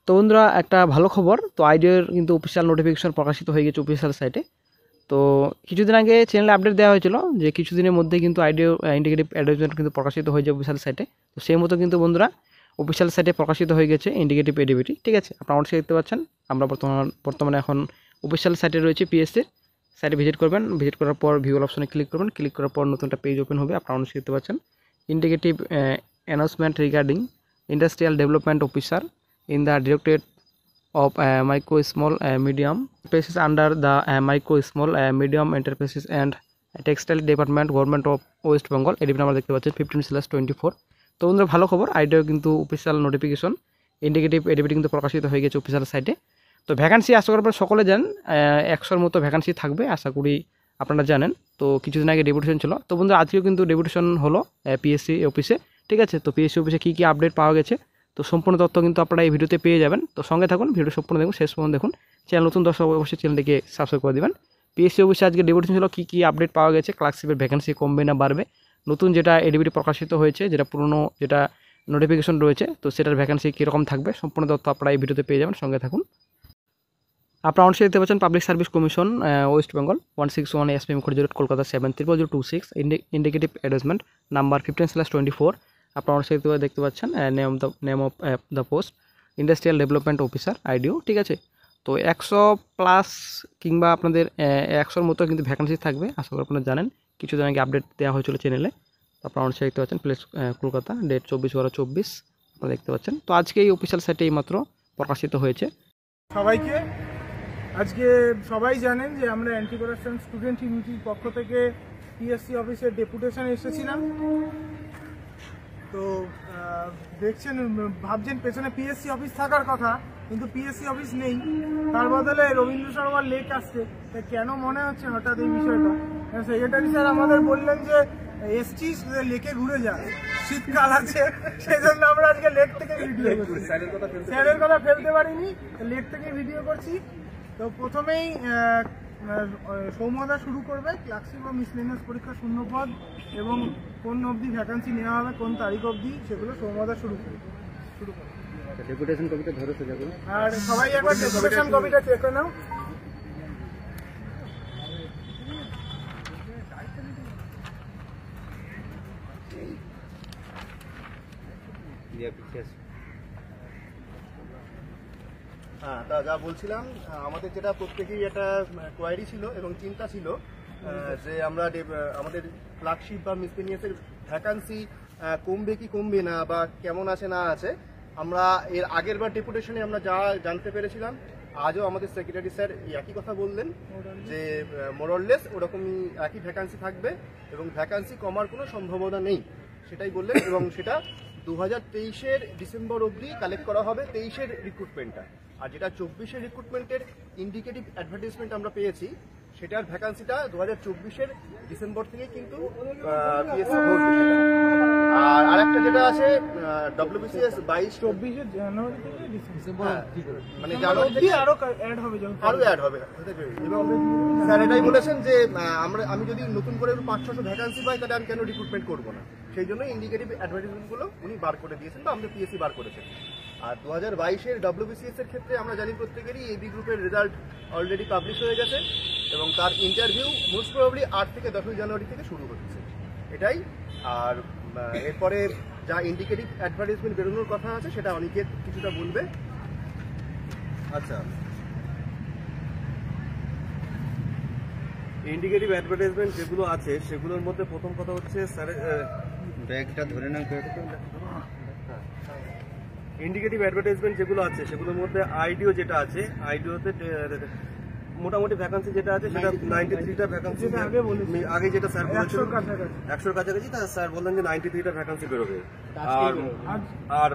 তো বন্ধুরা একটা ভালো খবর, তো আইডিওর কিন্তু অফিসিয়াল নোটিফিকেশন প্রকাশিত হয়ে গেছে অফিসিয়াল সাইটে। তো কিছুদিন আগে চ্যানেলে আপডেট দেওয়া হয়েছিল যে কিছুদিনের মধ্যে কিন্তু আইডিও ইন্ডিকেটিভ অ্যাডভার্টাইজমেন্ট কিন্তু প্রকাশিত হয়ে যাবে অফিসিয়াল সাইটে। তো সেই মতো কিন্তু বন্ধুরা অফিসিয়াল সাইটে প্রকাশিত হয়ে গেছে ইন্ডিকেটিভ এডিবিটি, ঠিক আছে। আপনারা অবশ্যই দেখতে পাচ্ছেন। আমরা বর্তমানে এখন অফিসিয়াল সাইটে রয়েছে, পিএসসির সাইটে ভিজিট করবেন। ভিজিট করার পর ভিউ অপশনে ক্লিক করবেন। ক্লিক করার পর নতুন একটা পেজ ওপেন হবে। আপনারা অবশ্যই দেখতে পাচ্ছেন indicative announcement regarding industrial development officer in the directorate of micro small medium enterprises under the micro small medium enterprises and textile department government of West Bengal. ADP number দেখতে পাচ্ছেন 15/24। তো বন্ধুরা ভালো খবর, আইডিও কিন্তু অফিসিয়াল নোটিফিকেশন ইন্ডিকেটিভ এডিবিটি কিন্তু প্রকাশিত হয়ে গেছে অফিসিয়াল সাইটে। তো ভ্যাকান্সি আশা করার পর সকলে জানেন 100-র মতো ভ্যাকান্সি থাকবে, আশা করি আপনারা জানেন। তো কিছুদিন আগে ডেপুটেশন ছিল। তো বন্ধুরা আজকেও কিন্তু ডেপুটেশন হলো পিএসসি অফিসে, ঠিক আছে। তো পিএসসি অফিসে কী কী আপডেট পাওয়া গেছে, তো সম্পূর্ণ তথ্য কিন্তু আপনারা এই ভিডিওতে পেয়ে যাবেন। তো সঙ্গে থাকুন, ভিডিও সম্পূর্ণ দেখুন, শেষ পর্যন্ত দেখুন। চ্যানেল নতুন দর্শক অবশ্যই চ্যানেলটিকে সাবস্ক্রাইব করে দেবেন। পিএসসি অফিসে আজকে ডেপুটেশন ছিল, কী কী আপডেট পাওয়া গেছে, ক্লার্কশিপের ভ্যাকেন্সি কমবে না বাড়বে, নতুন যেটা এডিবিটি প্রকাশিত হয়েছে, যেটা পুরনো যেটা নোটিফিকেশন রয়েছে, তো সেটার ভ্যাকেন্সি কীরকম থাকবে, সম্পূর্ণ তথ্য আপনারা এই ভিডিওতে পেয়ে যাবেন। সঙ্গে থাকুন। আপনারা অবশ্যই দেখতে পাচ্ছেন public service commission west Bengal 161 SP Mukherjee road Kolkata 73026 indicative advertisement number 15/24। আপনারা অবশ্যই দেখতে পাচ্ছেন name of the post industrial development officer IDO, ঠিক আছে। তো 100+ কিংবা আপনাদের 100-র মতো কিন্তু ভ্যাকেন্সি থাকবে, আশা করি আপনারা জানেন। কিছুদিন আগে আপডেট দেওয়া হয়েছিল চ্যানেলে। তো আপনারা অবশ্যই দেখতে পাচ্ছেন প্লেস কলকাতা, ডেট 24/12/24 আপনারা দেখতে পাচ্ছেন। তো আজকে এই অফিসিয়াল সাইটে এইমাত্র প্রকাশিত হয়েছে। সবাইকে আজকে সবাই জানেন যে আমরা অ্যান্টি করাপশন স্টুডেন্ট ইউনিটির পক্ষ থেকে পিএসসি অফিসের ডেপুটেশন এসেছিলাম। তো দেখছেন, ভাবছেন পেছনে পিএসসি অফিস থাকার কথা, কিন্তু পিএসসি অফিস নেই, তার বদলে রবীন্দ্র সরোবর লেক আসছে। কেন মনে হচ্ছে হঠাৎ এই বিষয়টা? সেক্রেটারি স্যার আমাদের বললেন যে এসছিস লেকে ঘুরে যা, শীতকাল আছে, সেই জন্য আমরা আজকে লেক থেকে ভিডিও করছি। স্যারের কথা ফেলতে পারিনি, লেক থেকে ভিডিও করছি। তো প্রথমেই সৌম্যদা শুরু করবে ক্লার্কশিপ ও মিসলেনিয়াস পরীক্ষা শূন্যপদ এবং কোন অবধি ভ্যাকান্সি নেওয়া হবে, কোন তারিখ অবধি, সেগুলো সৌম্যদা শুরু করবে। ডেপুটেশন কপিটা ধরে সোজা করুন। আর সবাই একবার ডেপুটেশন কপিটা চেক করে নাও। হ্যাঁ, তা যা বলছিলাম, আমাদের যেটা প্রত্যেকেই একটা কোয়ারি ছিল এবং চিন্তা ছিল যে আমরা আমাদের ক্লার্কশিপ বা মিসলেনিয়াসের ভ্যাকান্সি কমবে কি কমবে না, বা কেমন আছে না আছে। আমরা এর আগের বার ডেপুটেশনে আমরা যা জানতে পেরেছিলাম, আজও আমাদের সেক্রেটারি স্যার একই কথা বললেন যে মোরলেস ওরকমই একই ভ্যাকান্সি থাকবে এবং ভ্যাকান্সি কমার কোনো সম্ভাবনা নেই, সেটাই বললেন। এবং সেটা 2023-এর ডিসেম্বর অবধি কালেক্ট করা হবে 23-এর রিক্রুটমেন্টটা। আর যেটা 24-এর রিক্রুটমেন্টের ইন্ডিকেটিভ অ্যাডভার্টাইজমেন্ট আমরা পেয়েছি, সেটার ভ্যাকান্সিটা 2024-এর ডিসেম্বর থেকে কিন্তু পিএসসি ভরবে সেটা। আর আরেকটা যেটা আছে WBCS 22-24 জানুয়ারি থেকে ডিসেম্বর, মানে জানুয়ারি থেকে আরো অ্যাড হবে, এবং স্যার এটাই বলেছেন যে আমি যদি নতুন করে 500-600 ভ্যাকান্সি পাই, তাহলে আমি কেন রিক্রুটমেন্ট করবো না। সেই জন্য ইন্ডিকেটিভ অ্যাডভার্টাইজমেন্টগুলো উনি বার করে দিয়েছেন, বা আমাদের পিএসসি বার করেছেন। আর 2022-এর WBCS এর ক্ষেত্রে আমরা জানি প্রত্যেকেরই এবি গ্রুপের রেজাল্ট অলরেডি পাবলিশ হয়ে গেছে এবং তার ইন্টারভিউ মোস্ট প্রবাবলি 8 থেকে 10 জানুয়ারি থেকে শুরু হচ্ছে, এটাই। আর এরপরে যা ইন্ডিকেটিভ অ্যাডভার্টাইজমেন্ট বেরোনোর কথা আছে, সেটা অনেকে কিছুটা বলবে। আচ্ছা, ইন্ডিকেটিভ অ্যাডভার্টাইজমেন্ট যেগুলো আছে সেগুলোর মধ্যে প্রথম কথা হচ্ছে স্যারের ব্যাগটা ধরে না, ইন্ডিকেটিভ অ্যাডভার্টাইজমেন্ট যেগুলো আছে সেগুলোর মধ্যে আইডিও যেটা আছে, আইডিওতে মোটামুটি ভ্যাকান্সি যেটা আছে সেটা 93টা ভ্যাকান্সি আগে যেটা স্যার বলেছিল 100-র কাছাকাছি, তা স্যার বললেন যে 93টা ভ্যাকান্সি বেরোবে। আর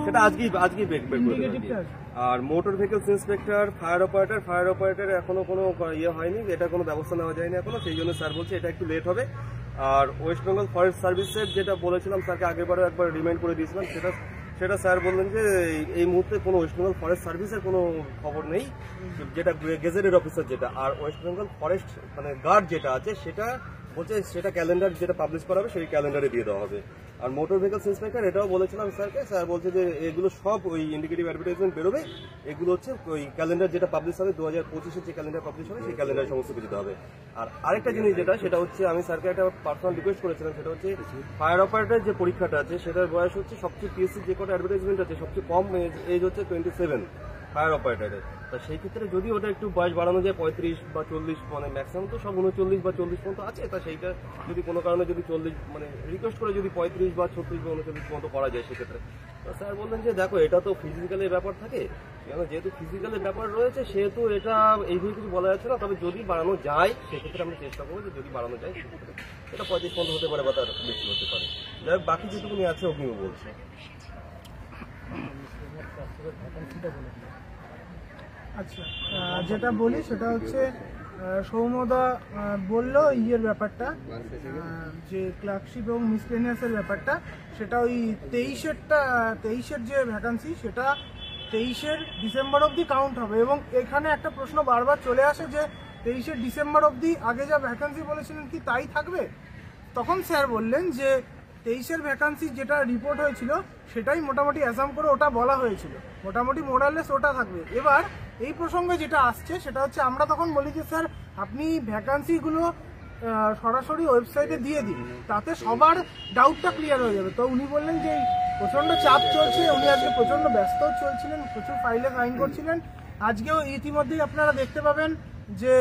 সেটা আজকেই বের করে। আর motor vehicles inspector, fire operator এখনো কোনো ইয়ে হয়নি, এটা কোনো ব্যবস্থা নেওয়া যায়নি এখনো, সেই জন্য স্যার বলছে এটা একটু লেট হবে। আর ওয়েস্ট বেঙ্গল ফরেস্ট সার্ভিসের যেটা বলেছিলাম স্যারকে আগেরবারও একবার রিমাইন্ড করে দিয়েছিলাম, সেটা স্যার বললেন যে এই মুহূর্তে কোনো ওয়েস্ট বেঙ্গল ফরেস্ট সার্ভিসের কোনো খবর নেই, যেটা গেজেটেড অফিসার যেটা। আর ওয়েস্ট বেঙ্গল ফরেস্ট মানে গার্ড যেটা আছে, সেটা বলছে সেটা ক্যালেন্ডার যেটা পাবলিশ করা হবে সেই ক্যালেন্ডারে দিয়ে দেওয়া হবে। আর মোটর ভেহিকলস ইন্সপেক্টর এটাও বলেছিলাম স্যারকে, স্যার বলছে যে এগুলো সব ওই ইন্ডিকেটিভ অ্যাডভার্টাইজমেন্ট বেরোবে, এগুলো হচ্ছে ওই ক্যালেন্ডার যেটা পাবলিশ হবে 2025-এর যে ক্যালেন্ডার পাবলিশ হবে সেই ক্যালেন্ডার সমস্ত কিছু দিতে হবে। আর আরেকটা জিনিস যেটা সেটা হচ্ছে আমি স্যারকে একটা পার্সোনাল রিকোয়েস্ট করেছিলাম, সেটা হচ্ছে ফায়ার অপারেটর যে পরীক্ষাটা আছে সেটার বয়স হচ্ছে সবচেয়ে পিএসসি যে কটা অ্যাডভার্টাইজমেন্ট আছে সবচেয়ে কম এজ হচ্ছে 27 ফায়ার অপারেটরের। তা সেই ক্ষেত্রে যদি ওটা একটু বয়স বাড়ানো যায় 35 বা 40, মানে ম্যাক্সিমাম তো সব 39 বা 40 পর্যন্ত আছে, তা সেইটা যদি কোনো কারণে যদি 40 মানে রিকোয়েস্ট করে যদি 35 বা 36 বা 39 পর্যন্ত করা যায় সেক্ষেত্রে। তো স্যার বললেন যে দেখো এটা তো ফিজিক্যালের ব্যাপার থাকে, যেহেতু ফিজিক্যালের ব্যাপার রয়েছে সেহেতু এটা এইভাবে কিছু বলা যাচ্ছে না, তবে যদি বাড়ানো যায় সেক্ষেত্রে আমরা চেষ্টা করবো যে যদি বাড়ানো যায় সেক্ষেত্রে এটা 35 পর্যন্ত হতে পারে বা তার বেশি হতে পারে। যাই হোক, বাকি যেটুকুনি আছে অগ্নিও বলছে। আচ্ছা, যেটা বলি সেটা হচ্ছে সৌম্যদা বললো ইয়ের ব্যাপারটা, যে ক্লার্কশিপ এবং মিসলেনিয়াসের ব্যাপারটা, সেটা ওই 23-এর যে ভ্যাকান্সি সেটা 23 ডিসেম্বর অবধি কাউন্ট হবে। এবং এখানে একটা প্রশ্ন বারবার চলে আসে যে 23 ডিসেম্বর অবধি আগে যা ভ্যাকান্সি বলেছিলেন কি তাই থাকবে? তখন স্যার বললেন যে 23-এর ভ্যাকান্সি যেটা রিপোর্ট হয়েছিল সেটাই মোটামুটি অ্যাসাম করে ওটা বলা হয়েছিল, মোটামুটি মোরালেস ওটা থাকবে। এবার এই প্রসঙ্গে যেটা আসছে সেটা হচ্ছে আমরা তখন বলি যে স্যার আপনি ভ্যাকান্সিগুলো সরাসরি ওয়েবসাইটে দিয়ে দিন, তাতে সবার ডাউটটা ক্লিয়ার হয়ে যাবে। তো উনি বললেন যে প্রচণ্ড চাপ চলছে, উনি আজকে প্রচণ্ড ব্যস্ত চলছিলেন, প্রচুর ফাইলে সাইন করছিলেন। আজকেও ইতিমধ্যেই আপনারা দেখতে পাবেন যে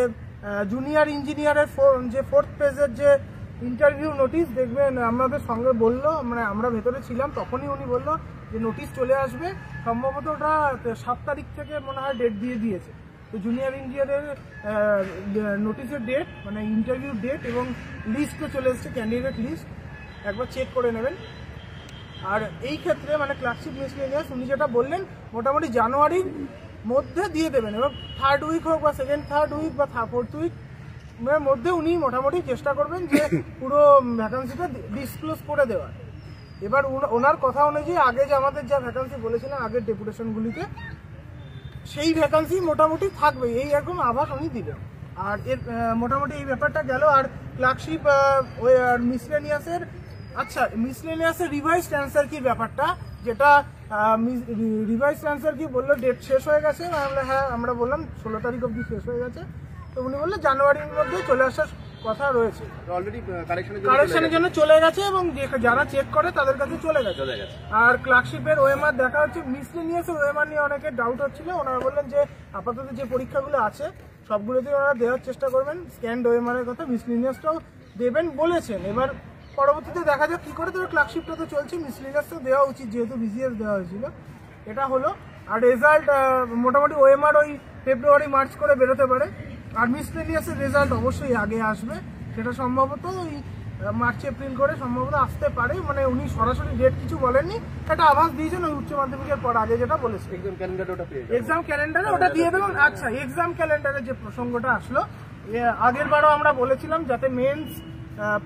জুনিয়র ইঞ্জিনিয়ারের যে 4th পেজের যে ইন্টারভিউ নোটিশ দেখবেন, আমাদের সঙ্গে বললো, মানে আমরা ভেতরে ছিলাম তখনই উনি বললো যে নোটিশ চলে আসবে, সম্ভবত ওটা 7 তারিখ থেকে মনে হয় ডেট দিয়ে দিয়েছে। তো জুনিয়র ইঞ্জিনিয়ারের নোটিশের ডেট মানে ইন্টারভিউ ডেট এবং লিস্টও চলে এসেছে, ক্যান্ডিডেট লিস্ট, একবার চেক করে নেবেন। আর এই ক্ষেত্রে মানে ক্লার্কশিপ মিসলেনিয়াস উনি যেটা বললেন মোটামুটি জানুয়ারির মধ্যে দিয়ে দেবেন, এবং 3rd উইক হোক বা 2nd 3rd উইক বা 4th উইক মধ্যে উনি মোটামুটি চেষ্টা করবেন যে পুরো ভ্যাকান্সিটা ডিসক্লোজ করে দেওয়ার। এবার ওনার কথা অনুযায়ী আগে যে আমাদের যা ভ্যাকান্সি বলেছিলেন আগের ডেপুটেশনগুলিতে সেই ভ্যাকান্সি মোটামুটি থাকবে, এই এরকম আভাস উনি দিলেন। আর এর মোটামুটি এই ব্যাপারটা গেল। আর ক্লার্কশিপ আর মিসলেনিয়াসের, আচ্ছা মিসলেনিয়াসের রিভাইসড অ্যান্সার কি ব্যাপারটা, যেটা রিভাইসড অ্যান্সার কি বললো ডেট শেষ হয়ে গেছে, আমরা হ্যাঁ আমরা বললাম 16 তারিখ অবধি শেষ হয়ে গেছে। তো উনি বললেন জানুয়ারির মধ্যে চলে আসার কথা রয়েছে, অলরেডি কারেকশনের জন্য চলে গেছে এবং যারা চেক করে তাদের কাছে চলে গেছে। আর ক্লার্কশিপের ওএমআর দেখা হচ্ছে, মিসলেনিয়াসের ওএমআর নিয়ে অনেকের ডাউট হচ্ছিল, ওনারা বললেন যে আপাতত যে পরীক্ষাগুলো আছে সবগুলোতেই ওনারা দেওয়ার চেষ্টা করবেন, স্ক্যান্ড ওএমআর এর কথা মিসলেনিয়াসটাও দেবেন বলেছেন। এবার পরবর্তীতে দেখা যাক কি করে, তবে ক্লার্কশিপটা তো চলছে, মিসলেনিয়াসটাও দেওয়া উচিত যেহেতু বিসিএস দেওয়া হয়েছিল, এটা হলো। আর রেজাল্ট মোটামুটি ওএমআর ওই ফেব্রুয়ারি মার্চ করে বেরোতে পারে, আর মিসলেনিয়াসের রেজাল্ট অবশ্যই আগে আসবে, সেটা সম্ভবত ওই মার্চ এপ্রিল করে সম্ভবত আসতে পারে। মানে উনি সরাসরি ডেট কিছু বলেননি, একটা আভাস দিয়েছেন ওই উচ্চ মাধ্যমিকের পর আগে যেটা বলেছে এক্সাম ক্যালেন্ডারে ওটা দিয়ে দেবেন। আচ্ছা, এক্সাম ক্যালেন্ডারে যে প্রসঙ্গটা আসলো, আগের বারও আমরা বলেছিলাম যাতে মেন্স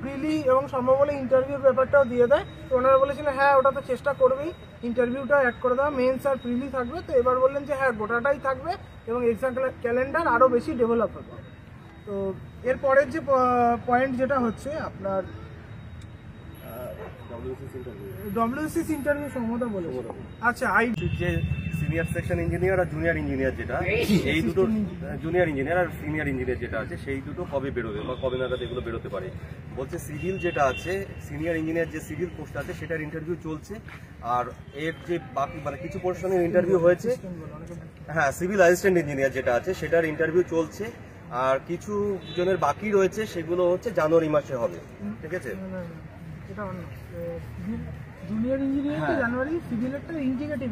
প্রিলি এবং সম্ভব হলে ইন্টারভিউর ব্যাপারটাও দিয়ে দেয়, তো ওনারা বলেছিলেন হ্যাঁ ওটা তো চেষ্টা করবেই, ইন্টারভিউটা অ্যাড করে দেওয়া, মেন্স আর প্রিলি থাকবে। তো এবার বললেন যে হ্যাঁ গোটাটাই থাকবে এবং এক্সাম ক্যালেন্ডার আরও বেশি ডেভেলপ হবে। তো এরপরের যে পয়েন্ট যেটা হচ্ছে আপনার ডব্লিউসিস ইন্টারভিউ সম্মত বলে। আচ্ছা, যে সিনিয়র সেকশন ইঞ্জিনিয়ার আর জুনিয়র ইঞ্জিনিয়ার যেটা, এই দুটো জুনিয়র ইঞ্জিনিয়ার আর সিনিয়র ইঞ্জিনিয়ার যেটা আছে সেই দুটো কবে বেরোবে বা কবে নাগাদ এগুলো বেরোতে পারে বলছে। সিভিল যেটা আছে, সিনিয়র ইঞ্জিনিয়ার যে সিভিল পোস্ট আছে সেটার ইন্টারভিউ চলছে, আর এর যে বাকি মানে কিছু পোর্শনের ইন্টারভিউ হয়েছে, হ্যাঁ সিভিল অ্যাসিস্ট্যান্ট ইঞ্জিনিয়ার যেটা আছে সেটার ইন্টারভিউ চলছে, আর কিছু জনের বাকি রয়েছে সেগুলো হচ্ছে জানুয়ারি মাসে হবে, ঠিক আছে। এটা অন্য জুনিয়র ইঞ্জিনিয়ার জানুয়ারি, সিভিলেরটা ইন্ডিকেটিভ,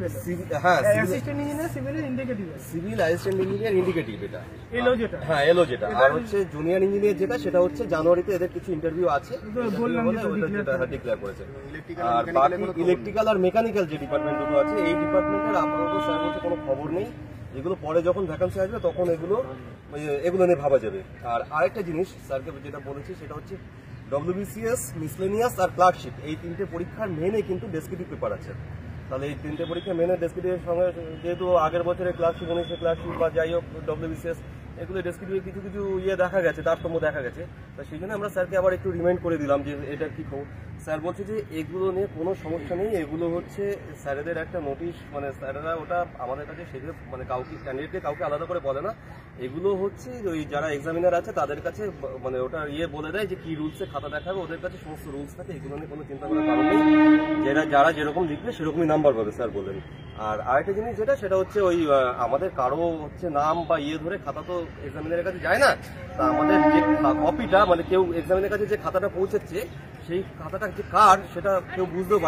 হ্যাঁ অ্যাসিস্ট্যান্ট ইঞ্জিনিয়ার সিভিলের indicative, civil assistant engineer indicative এটা এলো যেটা, হ্যাঁ এলো যেটা। আর হচ্ছে জুনিয়র ইঞ্জিনিয়ার যেটা সেটা হচ্ছে জানুয়ারিতে এদের কিছু ইন্টারভিউ আছে, বললাম যেটা ডিক্লেয়ার করেছে। আর বাকি ইলেকট্রিক্যাল আর মেকানিক্যাল যে ডিপার্টমেন্ট দুটো আছে এই ডিপার্টমেন্টের আপাতত স্যার বলছে কোনো খবর নেই, যেগুলো পরে যখন ভ্যাকান্সি আসবে তখন এগুলো নিয়ে ভাবা যাবে। আর আরেকটা জিনিস স্যারকে যেটা বলেছি সেটা হচ্ছে ডব্লিউবিসিএস, মিসলেনিয়াস আর ক্লার্কশিপ এই তিনটে পরীক্ষার মেনে কিন্তু ডেসক্রিপটিভ পেপার আছে। তাহলে এই তিনটে পরীক্ষা মেনে ডেসক্রিপটিভের সঙ্গে যেহেতু আগের বছরের ক্লার্কশিপ 19 ক্লার্কশিপ বা যাই হোক ডব্লিউবিসিএস এগুলো ডেসক্রিপটিভে কিছু কিছু ইয়ে দেখা গেছে, তারতম্য দেখা গেছে। তো সেই জন্য আমরা স্যারকে আবার একটু রিমাইন্ড করে দিলাম যে এটা কি খবর। স্যার বলছে যে এগুলো নিয়ে কোনো সমস্যা নেই, এগুলো হচ্ছে স্যারেদের একটা নোটিশ, মানে স্যারেরা ওটা আমাদের কাছে সেগুলো মানে কাউকে ক্যান্ডিডেটকে কাউকে আলাদা করে বলে না, এগুলো হচ্ছে ওই যারা এক্সামিনার আছে তাদের কাছে মানে ওটা বলে দেয় যে কি রুলসে খাতা দেখাবে, ওদের কাছে সমস্ত রুলস থাকে, এগুলো নিয়ে কোনো চিন্তা করার কারণ নেই, যারা যেরকম লিখবে সেরকমই নাম্বার পাবে স্যার বলেন। আর আরেকটা জিনিস সেটা হচ্ছে ওই আমাদের কারো হচ্ছে নাম বা ধরে খাতা তো এক্সামিনারের কাছে যায় না, তা আমাদের যে কপিটা মানে কেউ এক্সামিনারের কাছে যে খাতাটা পৌঁছাচ্ছে সেই খাতাটা যে কার সেটা কেউ বুঝতেও পারে